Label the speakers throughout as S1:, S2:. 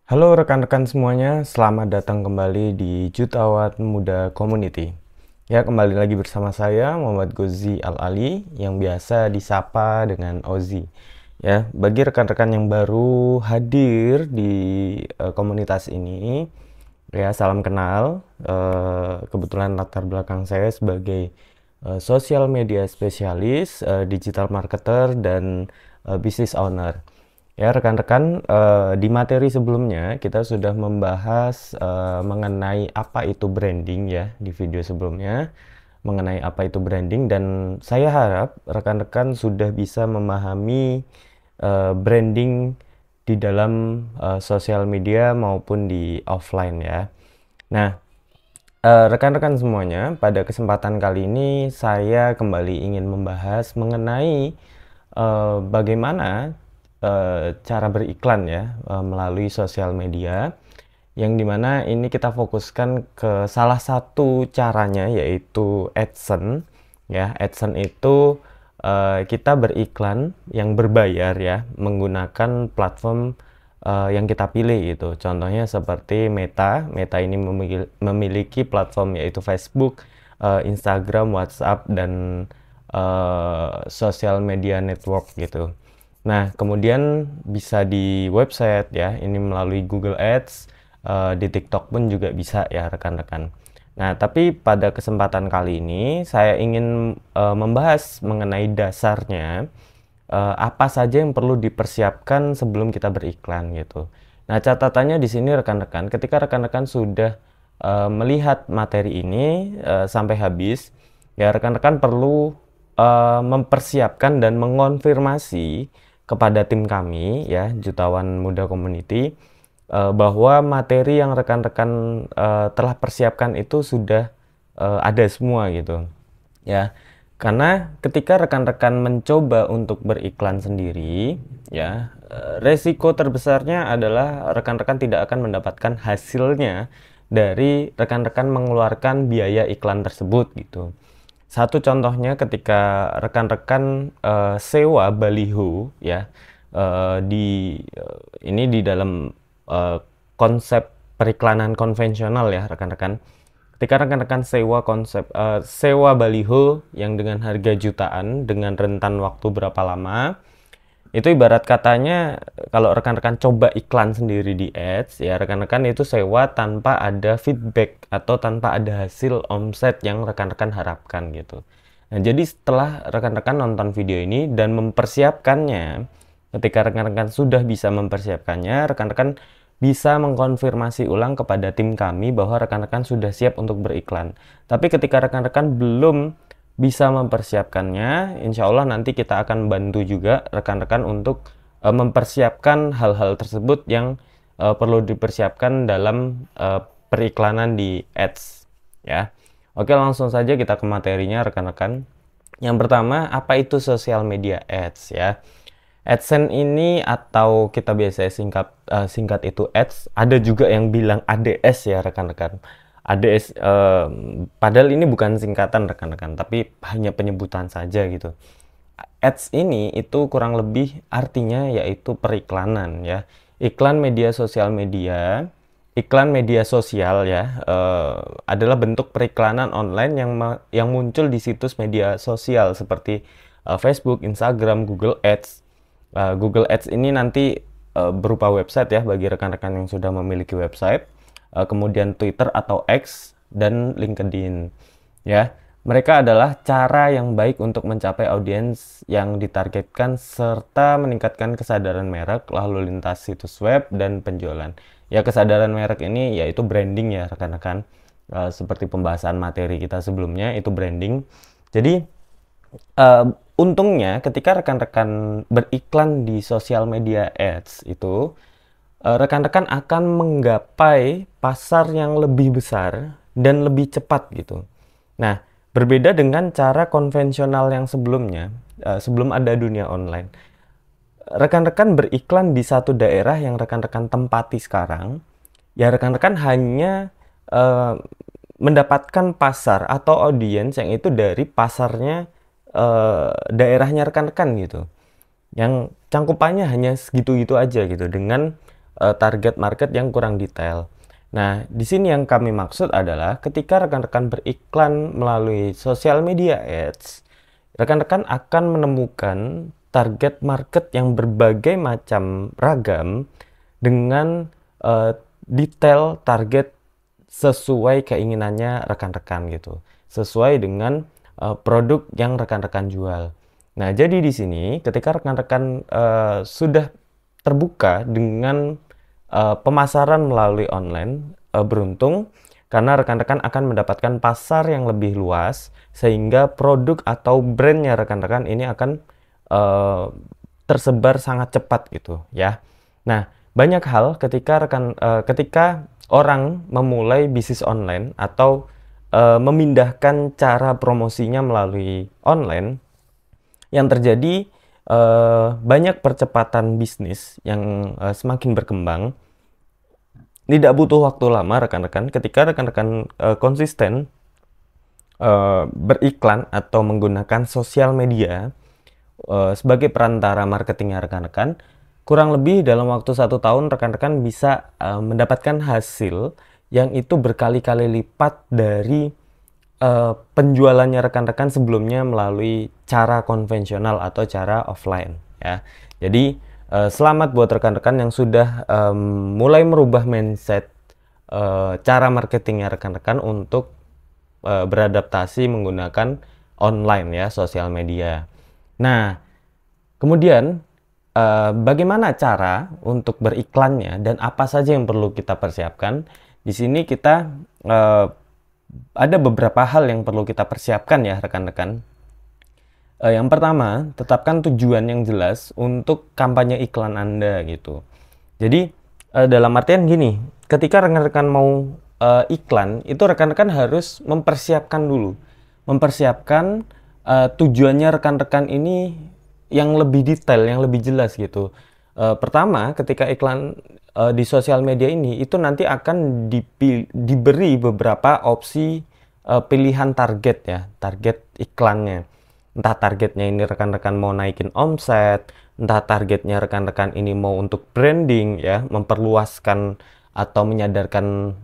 S1: Halo rekan-rekan semuanya, selamat datang kembali di Jutawan Muda Community. Ya, kembali lagi bersama saya Muhammad Gozi Al-Ali yang biasa disapa dengan Ozi. Ya, bagi rekan-rekan yang baru hadir di komunitas ini, ya salam kenal. Kebetulan latar belakang saya sebagai sosial media spesialis, digital marketer dan business owner. Ya, rekan-rekan, di materi sebelumnya kita sudah membahas mengenai apa itu branding ya di video sebelumnya, mengenai apa itu branding dan saya harap rekan-rekan sudah bisa memahami branding di dalam sosial media maupun di offline ya. Nah, rekan-rekan semuanya, pada kesempatan kali ini saya kembali ingin membahas mengenai bagaimana cara beriklan ya melalui sosial media, yang dimana ini kita fokuskan ke salah satu caranya yaitu AdSense ya. AdSense itu kita beriklan yang berbayar ya menggunakan platform yang kita pilih gitu. Contohnya seperti Meta. Meta ini memiliki platform yaitu Facebook, Instagram, WhatsApp dan sosial media network gitu. Nah, kemudian bisa di website ya, ini melalui Google Ads, di TikTok pun juga bisa ya rekan-rekan. Nah, tapi pada kesempatan kali ini saya ingin membahas mengenai dasarnya, apa saja yang perlu dipersiapkan sebelum kita beriklan gitu. Nah, catatannya di sini rekan-rekan, ketika rekan-rekan sudah melihat materi ini sampai habis, ya rekan-rekan perlu mempersiapkan dan mengonfirmasi kepada tim kami ya Jutawan Muda Community bahwa materi yang rekan-rekan telah persiapkan itu sudah ada semua gitu ya, karena ketika rekan-rekan mencoba untuk beriklan sendiri ya, resiko terbesarnya adalah rekan-rekan tidak akan mendapatkan hasilnya dari rekan-rekan mengeluarkan biaya iklan tersebut gitu. Satu contohnya ketika rekan-rekan sewa baliho ya, ini di dalam konsep periklanan konvensional ya rekan-rekan. Ketika rekan-rekan sewa baliho yang dengan harga jutaan dengan rentan waktu berapa lama, itu ibarat katanya kalau rekan-rekan coba iklan sendiri di ads ya rekan-rekan itu sewa tanpa ada feedback atau tanpa ada hasil omset yang rekan-rekan harapkan gitu. Nah, jadi setelah rekan-rekan nonton video ini dan mempersiapkannya, ketika rekan-rekan sudah bisa mempersiapkannya, rekan-rekan bisa mengkonfirmasi ulang kepada tim kami bahwa rekan-rekan sudah siap untuk beriklan. Tapi ketika rekan-rekan belum bisa mempersiapkannya, insya Allah nanti kita akan bantu juga rekan-rekan untuk mempersiapkan hal-hal tersebut yang perlu dipersiapkan dalam periklanan di ads ya. Oke, langsung saja kita ke materinya rekan-rekan. Yang pertama, apa itu social media ads ya? AdSense ini atau kita biasanya singkat itu ads, ada juga yang bilang ADS ya rekan-rekan. ADS padahal ini bukan singkatan rekan-rekan, tapi hanya penyebutan saja gitu. Ads ini itu kurang lebih artinya yaitu periklanan ya. Iklan media sosial media, iklan media sosial ya, adalah bentuk periklanan online yang muncul di situs media sosial seperti Facebook, Instagram, Google Ads. Google Ads ini nanti berupa website ya bagi rekan-rekan yang sudah memiliki website, kemudian Twitter atau X dan LinkedIn ya. Mereka adalah cara yang baik untuk mencapai audiens yang ditargetkan serta meningkatkan kesadaran merek, lalu lintas situs web dan penjualan. Ya, kesadaran merek ini yaitu branding ya rekan-rekan. Seperti pembahasan materi kita sebelumnya itu branding. Jadi untungnya ketika rekan-rekan beriklan di sosial media ads itu, rekan-rekan akan menggapai pasar yang lebih besar dan lebih cepat gitu. Nah, berbeda dengan cara konvensional yang sebelumnya, sebelum ada dunia online. Rekan-rekan beriklan di satu daerah yang rekan-rekan tempati sekarang, ya rekan-rekan hanya eh, mendapatkan pasar atau audiens yang itu dari pasarnya daerahnya rekan-rekan gitu. Yang cangkupannya hanya segitu-gitu aja gitu dengan target market yang kurang detail. Nah, di sini yang kami maksud adalah ketika rekan-rekan beriklan melalui sosial media ads, rekan-rekan akan menemukan target market yang berbagai macam ragam dengan detail target sesuai keinginannya rekan-rekan gitu, sesuai dengan produk yang rekan-rekan jual. Nah, jadi di sini ketika rekan-rekan sudah terbuka dengan pemasaran melalui online, beruntung karena rekan-rekan akan mendapatkan pasar yang lebih luas sehingga produk atau brandnya rekan-rekan ini akan tersebar sangat cepat gitu ya. Nah, banyak hal ketika orang memulai bisnis online atau memindahkan cara promosinya melalui online, yang terjadi banyak percepatan bisnis yang semakin berkembang. Tidak butuh waktu lama rekan-rekan ketika rekan-rekan konsisten beriklan atau menggunakan sosial media sebagai perantara marketingnya rekan-rekan. Kurang lebih dalam waktu 1 tahun rekan-rekan bisa mendapatkan hasil yang itu berkali-kali lipat dari penjualannya rekan-rekan sebelumnya melalui cara konvensional atau cara offline ya. Jadi selamat buat rekan-rekan yang sudah mulai merubah mindset cara marketingnya rekan-rekan untuk beradaptasi menggunakan online ya, sosial media. Nah, kemudian bagaimana cara untuk beriklannya dan apa saja yang perlu kita persiapkan? Di sini kita ada beberapa hal yang perlu kita persiapkan ya rekan-rekan. Yang pertama, tetapkan tujuan yang jelas untuk kampanye iklan Anda gitu. Jadi dalam artian gini, ketika rekan-rekan mau iklan, itu rekan-rekan harus mempersiapkan dulu. Mempersiapkan tujuannya rekan-rekan ini yang lebih detail, yang lebih jelas gitu. Pertama, ketika iklan di sosial media ini, itu nanti akan diberi beberapa opsi pilihan target ya, target iklannya. Entah targetnya ini rekan-rekan mau naikin omset, entah targetnya rekan-rekan ini mau untuk branding ya, memperluaskan atau menyadarkan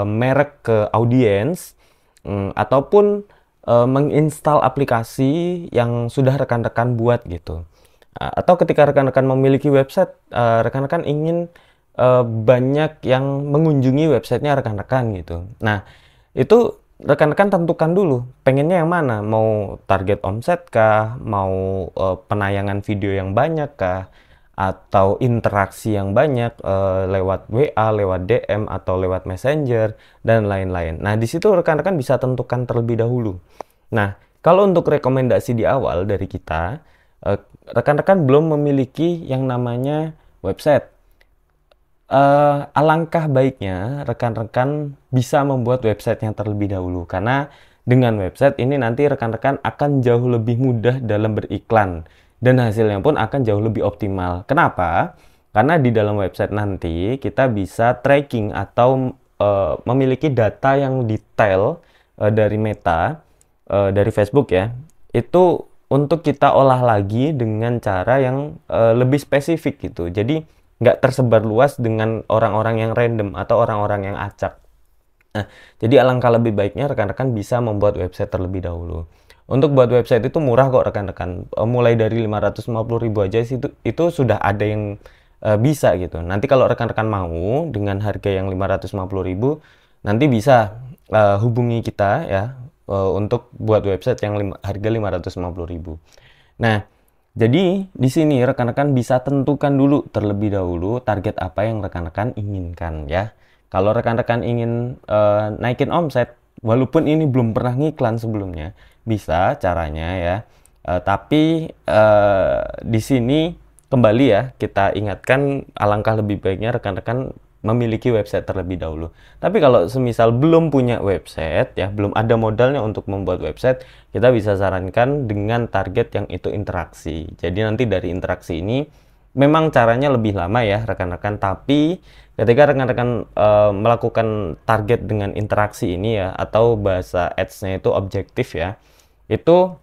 S1: merek ke audiens, ataupun menginstal aplikasi yang sudah rekan-rekan buat gitu. Atau ketika rekan-rekan memiliki website, rekan-rekan ingin banyak yang mengunjungi websitenya rekan-rekan gitu. Nah, itu rekan-rekan tentukan dulu pengennya yang mana, mau target omset kah, mau penayangan video yang banyak kah, atau interaksi yang banyak lewat WA, lewat DM atau lewat Messenger dan lain-lain. Nah, di situ rekan-rekan bisa tentukan terlebih dahulu. Nah, kalau untuk rekomendasi di awal dari kita, rekan-rekan belum memiliki yang namanya website. Alangkah baiknya rekan-rekan bisa membuat website yang terlebih dahulu, karena dengan website ini nanti rekan-rekan akan jauh lebih mudah dalam beriklan dan hasilnya pun akan jauh lebih optimal. Kenapa? Karena di dalam website nanti kita bisa tracking atau memiliki data yang detail dari Meta, dari Facebook ya, itu untuk kita olah lagi dengan cara yang lebih spesifik gitu. Jadi nggak tersebar luas dengan orang-orang yang random atau orang-orang yang acak. Nah, jadi alangkah lebih baiknya rekan-rekan bisa membuat website terlebih dahulu. Untuk buat website itu murah kok rekan-rekan. Mulai dari 550.000 aja itu sudah ada yang bisa gitu. Nanti kalau rekan-rekan mau dengan harga yang 550.000, nanti bisa hubungi kita ya untuk buat website yang harga 550.000. Nah, jadi di sini rekan-rekan bisa tentukan dulu terlebih dahulu target apa yang rekan-rekan inginkan ya. Kalau rekan-rekan ingin naikin omset, walaupun ini belum pernah ngiklan sebelumnya, bisa caranya ya. Tapi di sini kembali ya, kita ingatkan alangkah lebih baiknya rekan-rekan memiliki website terlebih dahulu. Tapi kalau semisal belum punya website ya, belum ada modalnya untuk membuat website, kita bisa sarankan dengan target yang itu interaksi. Jadi nanti dari interaksi ini memang caranya lebih lama ya rekan-rekan, tapi ketika rekan-rekan melakukan target dengan interaksi ini ya, atau bahasa ads-nya itu objektif ya, itu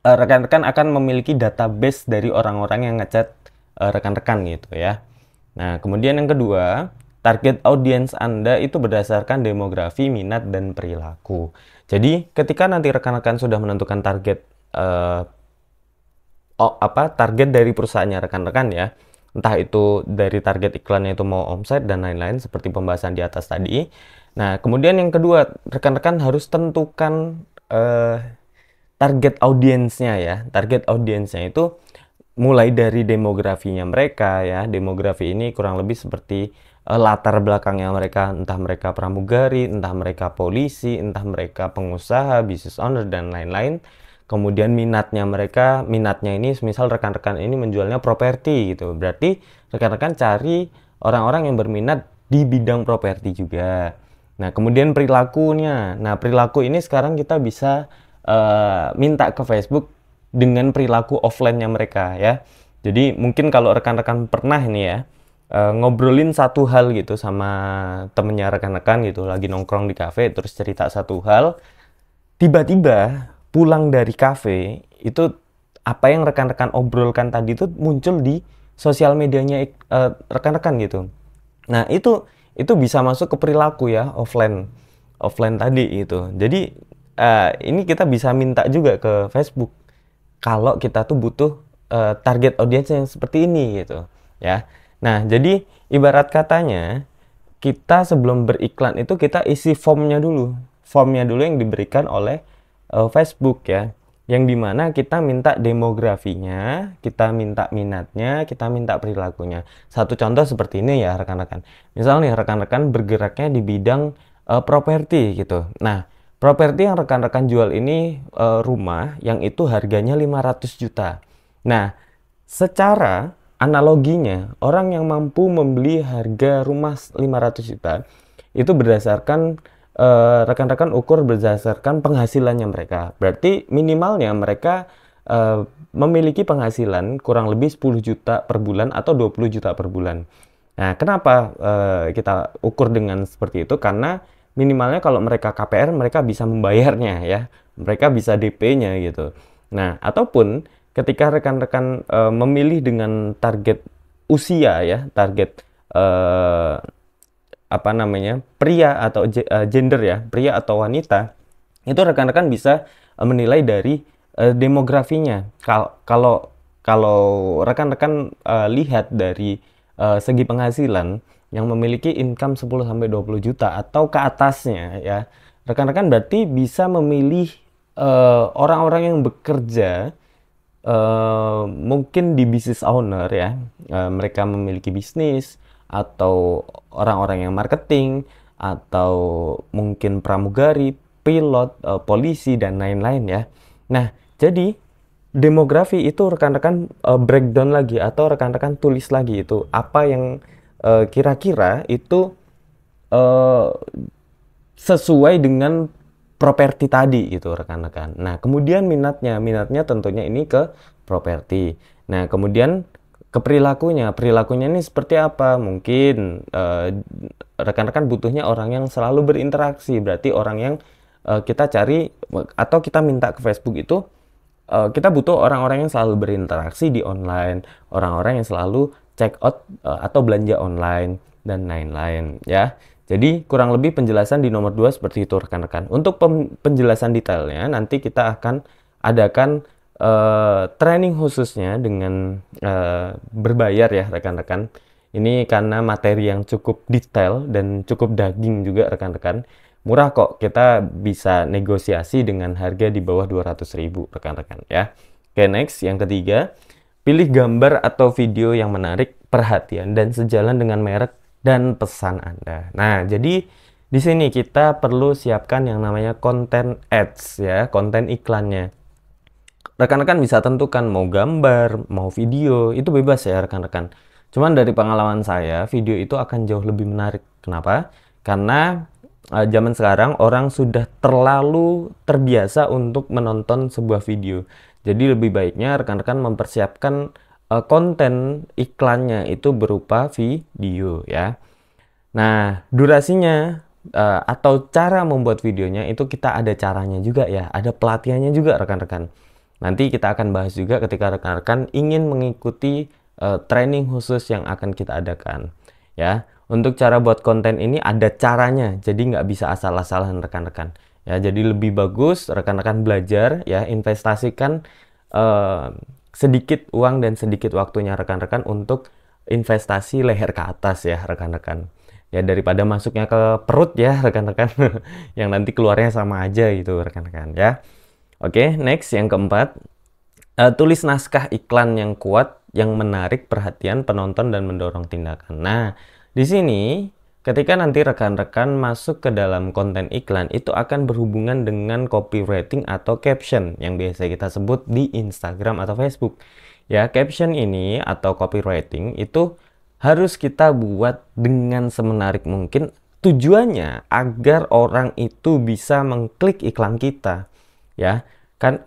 S1: rekan-rekan akan memiliki database dari orang-orang yang ngechat rekan-rekan gitu ya. Nah, kemudian yang kedua, target audiens Anda itu berdasarkan demografi, minat, dan perilaku. Jadi, ketika nanti rekan-rekan sudah menentukan target eh, target dari perusahaannya rekan-rekan ya, entah itu dari target iklannya itu mau omset dan lain-lain seperti pembahasan di atas tadi. Nah, kemudian yang kedua, rekan-rekan harus tentukan target audiensnya ya. Target audiensnya itu mulai dari demografinya mereka ya. Demografi ini kurang lebih seperti latar belakangnya mereka, entah mereka pramugari, entah mereka polisi, entah mereka pengusaha, business owner, dan lain-lain. Kemudian minatnya mereka, minatnya ini misal rekan-rekan ini menjualnya properti gitu. Berarti rekan-rekan cari orang-orang yang berminat di bidang properti juga. Nah, kemudian perilakunya. Nah, perilaku ini sekarang kita bisa minta ke Facebook dengan perilaku offline-nya mereka ya. Jadi mungkin kalau rekan-rekan pernah ini ya, ngobrolin satu hal gitu sama temennya rekan-rekan gitu, lagi nongkrong di kafe terus cerita satu hal, tiba-tiba pulang dari kafe itu apa yang rekan-rekan obrolkan tadi itu muncul di sosial medianya rekan-rekan gitu. Nah, itu bisa masuk ke perilaku ya, offline tadi gitu. Jadi ini kita bisa minta juga ke Facebook kalau kita tuh butuh target audiens yang seperti ini gitu ya. Nah, jadi ibarat katanya kita sebelum beriklan itu kita isi formnya dulu. Formnya dulu yang diberikan oleh Facebook ya. Yang dimana kita minta demografinya, kita minta minatnya, kita minta perilakunya. Satu contoh seperti ini ya rekan-rekan. Misalnya rekan-rekan bergeraknya di bidang properti gitu. Nah, properti yang rekan-rekan jual ini rumah yang itu harganya 500 juta. Nah, secara analoginya, orang yang mampu membeli harga rumah 500 juta itu berdasarkan rekan-rekan ukur berdasarkan penghasilannya mereka. Berarti minimalnya mereka memiliki penghasilan kurang lebih 10 juta per bulan atau 20 juta per bulan. Nah, kenapa kita ukur dengan seperti itu? Karena minimalnya kalau mereka KPR, mereka bisa membayarnya ya. Mereka bisa DP-nya gitu. Nah, ataupun ketika rekan-rekan memilih dengan target usia ya, target pria atau gender ya, pria atau wanita, itu rekan-rekan bisa menilai dari demografinya. Kalau rekan-rekan lihat dari segi penghasilan yang memiliki income 10-20 juta atau ke atasnya ya, rekan-rekan berarti bisa memilih orang-orang yang bekerja mungkin di business owner ya, mereka memiliki bisnis, atau orang-orang yang marketing, atau mungkin pramugari, pilot, polisi, dan lain-lain ya. Nah, jadi demografi itu rekan-rekan breakdown lagi atau rekan-rekan tulis lagi itu apa yang kira-kira itu sesuai dengan properti tadi gitu rekan-rekan. Nah, kemudian minatnya tentunya ini ke properti. Nah, kemudian ke perilakunya ini seperti apa? Mungkin rekan-rekan butuhnya orang yang selalu berinteraksi, berarti orang yang kita cari atau kita minta ke Facebook itu kita butuh orang-orang yang selalu berinteraksi di online, orang-orang yang selalu check out atau belanja online dan lain-lain ya. Jadi kurang lebih penjelasan di nomor 2 seperti itu rekan-rekan. Untuk penjelasan detailnya nanti kita akan adakan training khususnya dengan berbayar ya rekan-rekan. Ini karena materi yang cukup detail dan cukup daging juga rekan-rekan. Murah kok, kita bisa negosiasi dengan harga di bawah 200.000 rekan-rekan ya. Oke, next yang ketiga, pilih gambar atau video yang menarik perhatian dan sejalan dengan merek dan pesan Anda. Nah, jadi di sini kita perlu siapkan yang namanya konten ads ya, konten iklannya. Rekan-rekan bisa tentukan mau gambar, mau video, itu bebas ya rekan-rekan. Cuman dari pengalaman saya, video itu akan jauh lebih menarik. Kenapa? Karena zaman sekarang orang sudah terlalu terbiasa untuk menonton sebuah video. Jadi lebih baiknya rekan-rekan mempersiapkan konten iklannya itu berupa video ya. Nah, durasinya atau cara membuat videonya itu kita ada caranya juga ya, ada pelatihannya juga rekan-rekan. Nanti kita akan bahas juga ketika rekan-rekan ingin mengikuti training khusus yang akan kita adakan. Ya, untuk cara buat konten ini ada caranya, jadi nggak bisa asal-asalan rekan-rekan. Ya, jadi lebih bagus rekan-rekan belajar, ya, investasikan eh, sedikit uang dan sedikit waktunya rekan-rekan untuk investasi leher ke atas ya rekan-rekan. Ya, daripada masuknya ke perut ya rekan-rekan, yang nanti keluarnya sama aja gitu rekan-rekan ya. Oke, next yang keempat, tulis naskah iklan yang kuat yang menarik perhatian penonton dan mendorong tindakan. Nah, di sini ketika nanti rekan-rekan masuk ke dalam konten iklan itu akan berhubungan dengan copywriting atau caption yang biasa kita sebut di Instagram atau Facebook. Ya, caption ini atau copywriting itu harus kita buat dengan semenarik mungkin, tujuannya agar orang itu bisa mengklik iklan kita. Ya, kan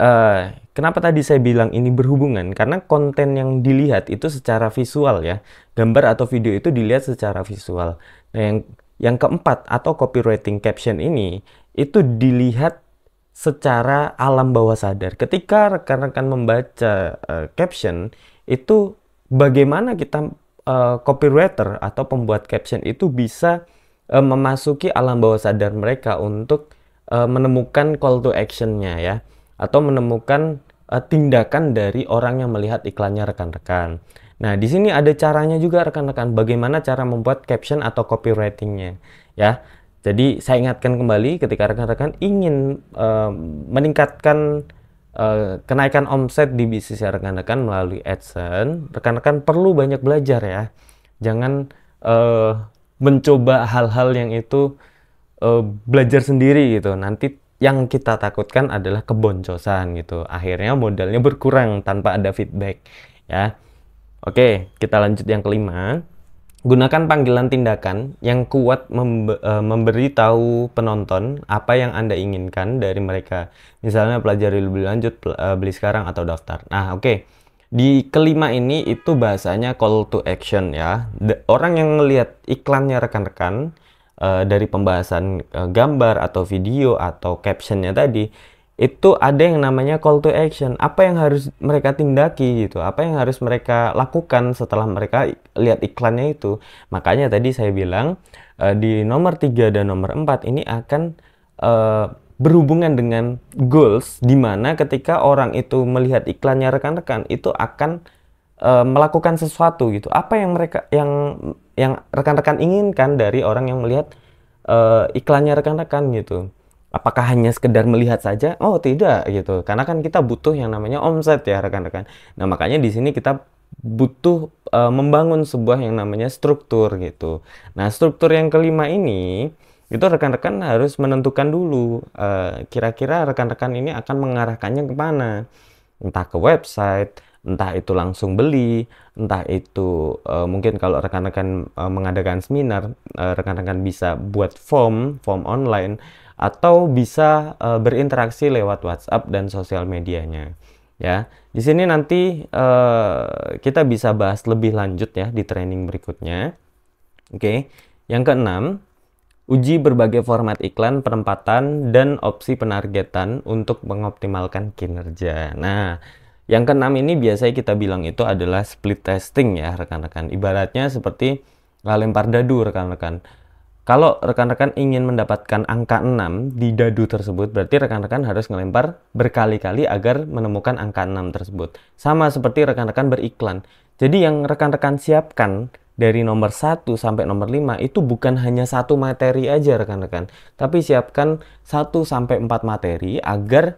S1: kenapa tadi saya bilang ini berhubungan? Karena konten yang dilihat itu secara visual ya. Gambar atau video itu dilihat secara visual. Nah, yang keempat atau copywriting caption ini itu dilihat secara alam bawah sadar. Ketika rekan-rekan membaca caption itu, bagaimana kita copywriter atau pembuat caption itu bisa memasuki alam bawah sadar mereka untuk menemukan call to action-nya ya, atau menemukan tindakan dari orang yang melihat iklannya rekan-rekan. Nah, di sini ada caranya juga rekan-rekan, bagaimana cara membuat caption atau copywriting-nya ya. Jadi saya ingatkan kembali, ketika rekan-rekan ingin meningkatkan kenaikan omset di bisnis rekan-rekan melalui AdSense, rekan-rekan perlu banyak belajar ya. Jangan mencoba hal-hal yang itu belajar sendiri gitu. Nanti yang kita takutkan adalah keboncosan gitu. Akhirnya modalnya berkurang tanpa ada feedback ya. Oke, kita lanjut yang kelima. Gunakan panggilan tindakan yang kuat memberitahu penonton apa yang Anda inginkan dari mereka. Misalnya pelajari lebih lanjut, beli sekarang, atau daftar. Nah, oke. Di kelima ini itu bahasanya call to action ya. Orang yang melihat iklannya rekan-rekan dari pembahasan gambar atau video atau captionnya tadi, itu ada yang namanya call to action. Apa yang harus mereka tindaki gitu, apa yang harus mereka lakukan setelah mereka lihat iklannya itu. Makanya tadi saya bilang di nomor 3 dan nomor 4 ini akan berhubungan dengan goals, di mana ketika orang itu melihat iklannya rekan-rekan itu akan melakukan sesuatu gitu. Apa yang mereka yang rekan-rekan inginkan dari orang yang melihat iklannya rekan-rekan gitu. Apakah hanya sekedar melihat saja? Oh, tidak gitu. Karena kan kita butuh yang namanya omset ya rekan-rekan. Nah, makanya di sini kita butuh membangun sebuah yang namanya struktur gitu. Nah, struktur yang kelima ini itu rekan-rekan harus menentukan dulu kira-kira rekan-rekan ini akan mengarahkannya kemana. Entah ke website, entah itu langsung beli, entah itu mungkin kalau rekan-rekan mengadakan seminar, rekan-rekan bisa buat form online, atau bisa berinteraksi lewat WhatsApp dan sosial medianya. Ya, di sini nanti kita bisa bahas lebih lanjut ya di training berikutnya. Oke, yang keenam, uji berbagai format iklan, penempatan, dan opsi penargetan untuk mengoptimalkan kinerja. Nah, yang keenam ini biasanya kita bilang itu adalah split testing ya rekan-rekan. Ibaratnya seperti lempar dadu rekan-rekan. Kalau rekan-rekan ingin mendapatkan angka 6 di dadu tersebut, berarti rekan-rekan harus ngelempar berkali-kali agar menemukan angka 6 tersebut. Sama seperti rekan-rekan beriklan. Jadi yang rekan-rekan siapkan dari nomor 1 sampai nomor 5 itu bukan hanya satu materi aja rekan-rekan, tapi siapkan 1 sampai 4 materi agar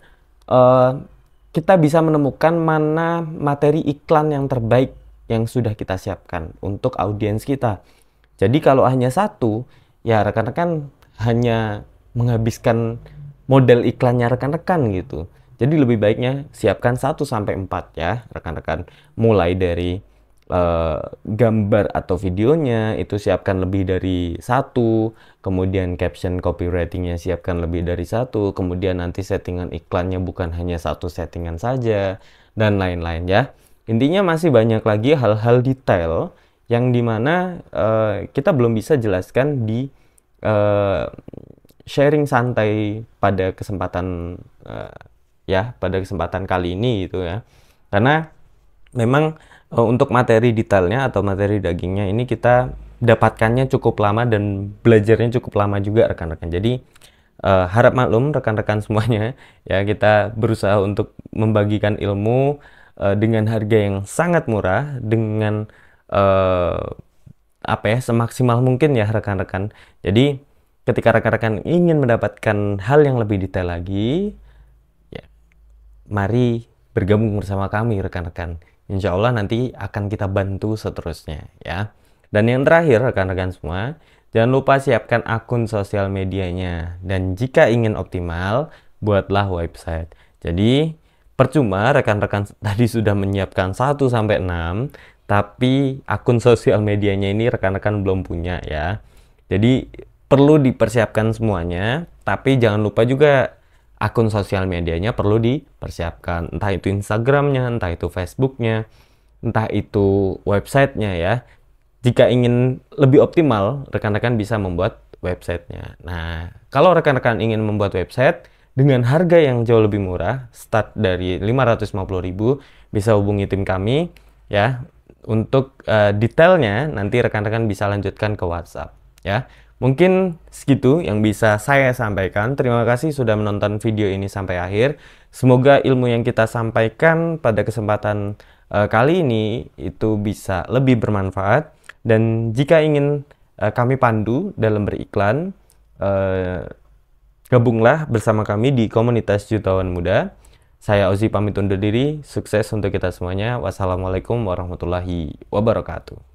S1: kita bisa menemukan mana materi iklan yang terbaik yang sudah kita siapkan untuk audiens kita. Jadi kalau hanya satu, ya rekan-rekan hanya menghabiskan model iklannya rekan-rekan gitu. Jadi lebih baiknya siapkan 1 sampai 4 ya rekan-rekan. Mulai dari gambar atau videonya itu siapkan lebih dari 1, kemudian caption copywritingnya siapkan lebih dari 1, kemudian nanti settingan iklannya bukan hanya satu settingan saja, dan lain-lain ya. Intinya masih banyak lagi hal-hal detail yang dimana kita belum bisa jelaskan di sharing santai pada kesempatan pada kesempatan kali ini gitu ya. Karena memang Untuk materi detailnya atau materi dagingnya ini kita dapatkannya cukup lama dan belajarnya cukup lama juga rekan-rekan. Jadi harap maklum rekan-rekan semuanya ya, kita berusaha untuk membagikan ilmu dengan harga yang sangat murah, dengan eh, apa ya, semaksimal mungkin ya rekan-rekan. Jadi ketika rekan-rekan ingin mendapatkan hal yang lebih detail lagi, ya mari bergabung bersama kami rekan-rekan. Insya Allah nanti akan kita bantu seterusnya ya. Dan yang terakhir rekan-rekan semua, jangan lupa siapkan akun sosial medianya. Dan jika ingin optimal, buatlah website. Jadi percuma rekan-rekan tadi sudah menyiapkan 1 sampai 6, tapi akun sosial medianya ini rekan-rekan belum punya ya. Jadi perlu dipersiapkan semuanya, tapi jangan lupa juga akun sosial medianya perlu dipersiapkan, entah itu Instagramnya, entah itu Facebooknya, entah itu websitenya ya. Jika ingin lebih optimal, rekan-rekan bisa membuat websitenya. Nah, kalau rekan-rekan ingin membuat website dengan harga yang jauh lebih murah, start dari 550.000, bisa hubungi tim kami ya. Untuk detailnya nanti rekan-rekan bisa lanjutkan ke WhatsApp ya. Mungkin segitu yang bisa saya sampaikan. Terima kasih sudah menonton video ini sampai akhir. Semoga ilmu yang kita sampaikan pada kesempatan kali ini itu bisa lebih bermanfaat. Dan jika ingin kami pandu dalam beriklan, gabunglah bersama kami di komunitas Jutawan Muda. Saya Ozi pamit undur diri. Sukses untuk kita semuanya. Wassalamualaikum warahmatullahi wabarakatuh.